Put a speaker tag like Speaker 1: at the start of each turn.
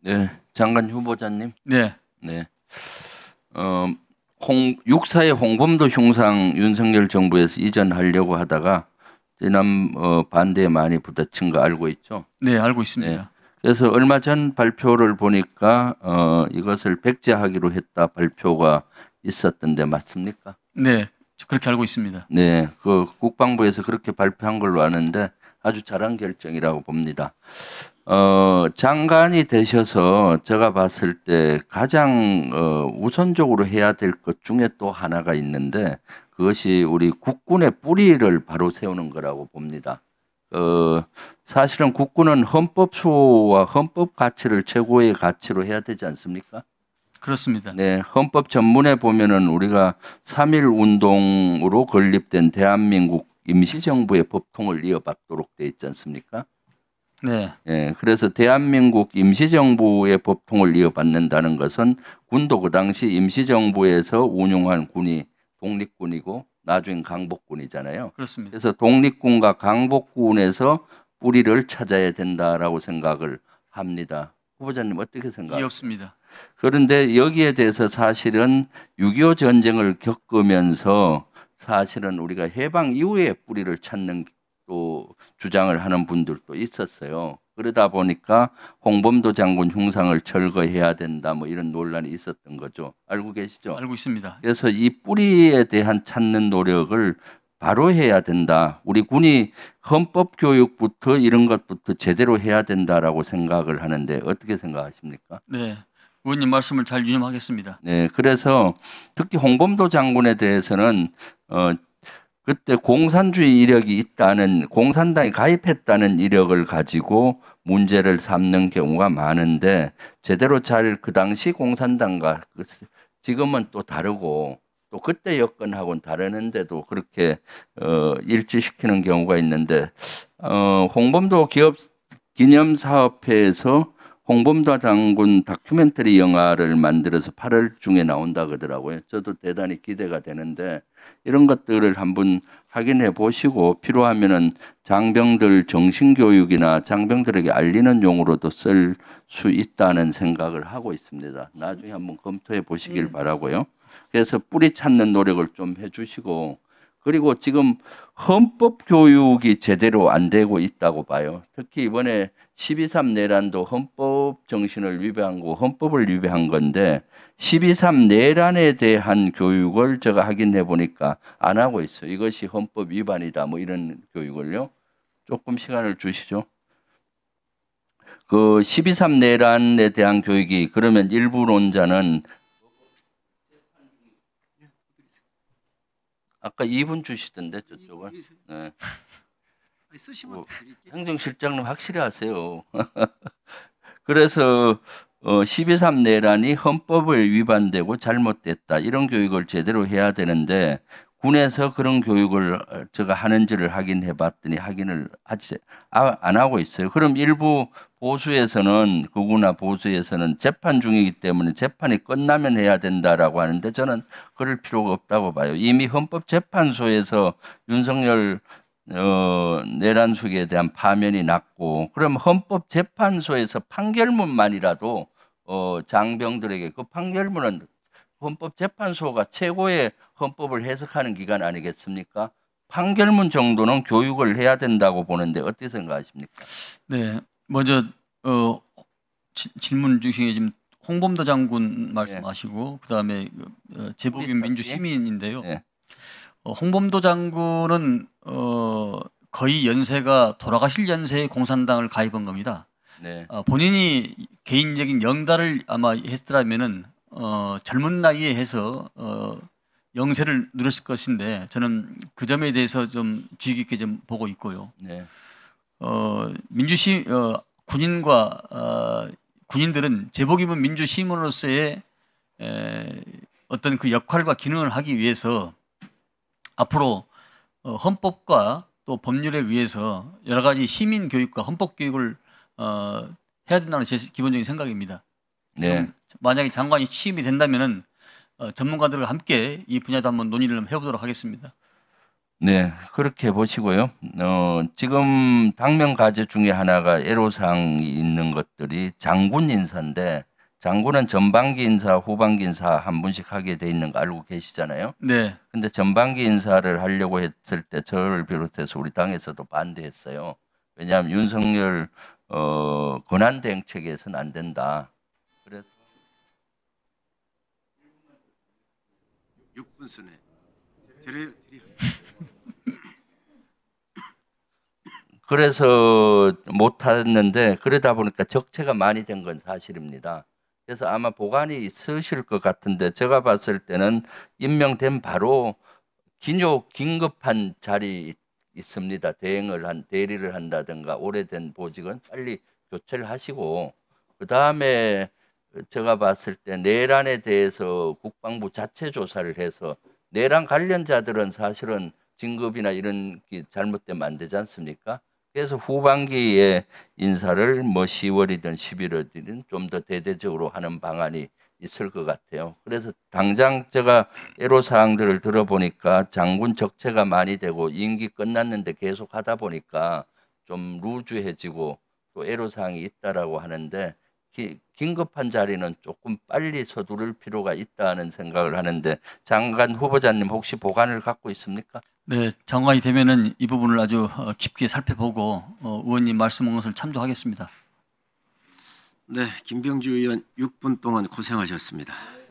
Speaker 1: 네, 장관 후보자님.
Speaker 2: 네.
Speaker 1: 네. 어, 육사의 홍범도 흉상 윤석열 정부에서 이전하려고 하다가 지난 반대에 많이 부딪힌 거 알고 있죠?
Speaker 2: 네, 알고
Speaker 1: 네.
Speaker 2: 있습니다.
Speaker 1: 그래서 얼마 전 발표를 보니까 이것을 백지하기로 했다 발표가 있었던데 맞습니까?
Speaker 2: 네, 그렇게 알고 있습니다.
Speaker 1: 네, 그 국방부에서 그렇게 발표한 걸로 아는데 아주 잘한 결정이라고 봅니다. 장관이 되셔서 제가 봤을 때 가장 우선적으로 해야 될 것 중에 또 하나가 있는데 그것이 우리 국군의 뿌리를 바로 세우는 거라고 봅니다. 사실은 국군은 헌법 수호와 헌법 가치를 최고의 가치로 해야 되지 않습니까?
Speaker 2: 그렇습니다.
Speaker 1: 네, 헌법 전문에 보면은 우리가 3.1 운동으로 건립된 대한민국 임시정부의 법통을 이어받도록 돼 있지 않습니까?
Speaker 2: 네,
Speaker 1: 예, 그래서 대한민국 임시정부의 법통을 이어받는다는 것은 군도 그 당시 임시정부에서 운용한 군이 독립군이고 나중엔 강복군이잖아요.
Speaker 2: 그렇습니다.
Speaker 1: 그래서 독립군과 강복군에서 뿌리를 찾아야 된다라고 생각을 합니다. 후보자님 어떻게
Speaker 2: 이해
Speaker 1: 생각하세요?
Speaker 2: 없습니다.
Speaker 1: 그런데 여기에 대해서 사실은 6.25 전쟁을 겪으면서 사실은 우리가 해방 이후에 뿌리를 찾는 또 주장을 하는 분들도 있었어요. 그러다 보니까 홍범도 장군 흉상을 철거해야 된다 뭐 이런 논란이 있었던 거죠. 알고 계시죠?
Speaker 2: 알고 있습니다.
Speaker 1: 그래서 이 뿌리에 대한 찾는 노력을 바로 해야 된다. 우리 군이 헌법 교육부터 이런 것부터 제대로 해야 된다라고 생각을 하는데 어떻게 생각하십니까?
Speaker 2: 네, 의원님 말씀을 잘 유념하겠습니다.
Speaker 1: 네, 그래서 특히 홍범도 장군에 대해서는 그때 공산주의 이력이 있다는 공산당에 가입했다는 이력을 가지고 문제를 삼는 경우가 많은데 제대로 잘 그 당시 공산당과 지금은 또 다르고 또 그때 여건하고는 다르는데도 그렇게 일치시키는 경우가 있는데 홍범도 기업 기념사업회에서 홍범도 장군 다큐멘터리 영화를 만들어서 8월 중에 나온다 그러더라고요. 저도 대단히 기대가 되는데 이런 것들을 한번 확인해 보시고 필요하면은 장병들 정신교육이나 장병들에게 알리는 용으로도 쓸 수 있다는 생각을 하고 있습니다. 나중에 한번 검토해 보시길 바라고요. 그래서 뿌리 찾는 노력을 좀 해주시고 그리고 지금 헌법 교육이 제대로 안 되고 있다고 봐요. 특히 이번에 12.3 내란도 헌법 정신을 위배한 거, 헌법을 위배한 건데 12.3 내란에 대한 교육을 제가 확인해 보니까 안 하고 있어요. 이것이 헌법 위반이다 뭐 이런 교육을요. 조금 시간을 주시죠. 그 12.3 내란에 대한 교육이 그러면 일부론자는 아까 2분 주시던데 저쪽은. 네.
Speaker 3: 쓰시면 드릴게요.
Speaker 1: 행정실장님 확실히 하세요. 그래서 12.3 내란이 헌법을 위반되고 잘못됐다 이런 교육을 제대로 해야 되는데 군에서 그런 교육을 제가 하는지를 확인해 봤더니 확인을 안 하고 있어요. 그럼 일부 보수에서는 극우나 보수에서는 재판 중이기 때문에 재판이 끝나면 해야 된다라고 하는데 저는 그럴 필요가 없다고 봐요. 이미 헌법재판소에서 윤석열 내란 수기에 대한 파면이 났고 그럼 헌법재판소에서 판결문만이라도 장병들에게 그 판결문은 헌법재판소가 최고의 헌법을 해석하는 기관 아니겠습니까? 판결문 정도는 교육을 해야 된다고 보는데 어떻게 생각하십니까?
Speaker 2: 네, 먼저 질문 중에 지금 홍범도 장군 말씀하시고 그다음에 제복인 민주시민인데요.
Speaker 1: 네.
Speaker 2: 홍범도 장군은 거의 연세가 돌아가실 연세에 공산당을 가입한 겁니다.
Speaker 1: 네.
Speaker 2: 본인이 개인적인 영달을 아마 했더라면은 젊은 나이에 해서 영세를 누렸을 것인데 저는 그 점에 대해서 좀 주의 깊게 좀 보고 있고요.
Speaker 1: 네.
Speaker 2: 군인과 군인들은 제복 입은 민주 시민으로서의 어떤 그 역할과 기능을 하기 위해서 앞으로 헌법과 또 법률에 의해서 여러 가지 시민 교육과 헌법 교육을 해야 된다는 제 기본적인 생각입니다.
Speaker 1: 네.
Speaker 2: 만약에 장관이 취임이 된다면은 전문가들과 함께 이 분야도 한번 논의를 해보도록 하겠습니다.
Speaker 1: 네, 그렇게 보시고요. 지금 당면 과제 중에 하나가 애로사항이 있는 것들이 장군 인사인데 장군은 전반기 인사, 후반기 인사 한 분씩 하게 돼 있는 거 알고 계시잖아요.
Speaker 2: 네.
Speaker 1: 근데 전반기 인사를 하려고 했을 때 저를 비롯해서 우리 당에서도 반대했어요. 왜냐하면 윤석열 권한 대행책에서는 안 된다. 그래서
Speaker 3: 6분 순에 드려요.
Speaker 1: 그래서 못했는데 그러다 보니까 적체가 많이 된 건 사실입니다. 그래서 아마 보관이 있으실 것 같은데 제가 봤을 때는 임명된 바로 긴급한 자리 있습니다. 대리를 한다든가 오래된 보직은 빨리 교체를 하시고 그 다음에 제가 봤을 때 내란에 대해서 국방부 자체 조사를 해서 내란 관련자들은 사실은 진급이나 이런 게 잘못되면 안 되지 않습니까? 그래서 후반기에 인사를 뭐 10월이든 11월이든 좀 더 대대적으로 하는 방안이 있을 것 같아요. 그래서 당장 제가 애로사항들을 들어보니까 장군 적체가 많이 되고 임기 끝났는데 계속 하다 보니까 좀 루즈해지고 또 애로사항이 있다라고 하는데 긴급한 자리는 조금 빨리 서두를 필요가 있다는 생각을 하는데 장관 후보자님 혹시 보관을 갖고 있습니까?
Speaker 2: 네, 장관이 되면은 이 부분을 아주 깊게 살펴보고 의원님 말씀한 것을 참조하겠습니다.
Speaker 3: 네, 김병주 의원 6분 동안 고생하셨습니다.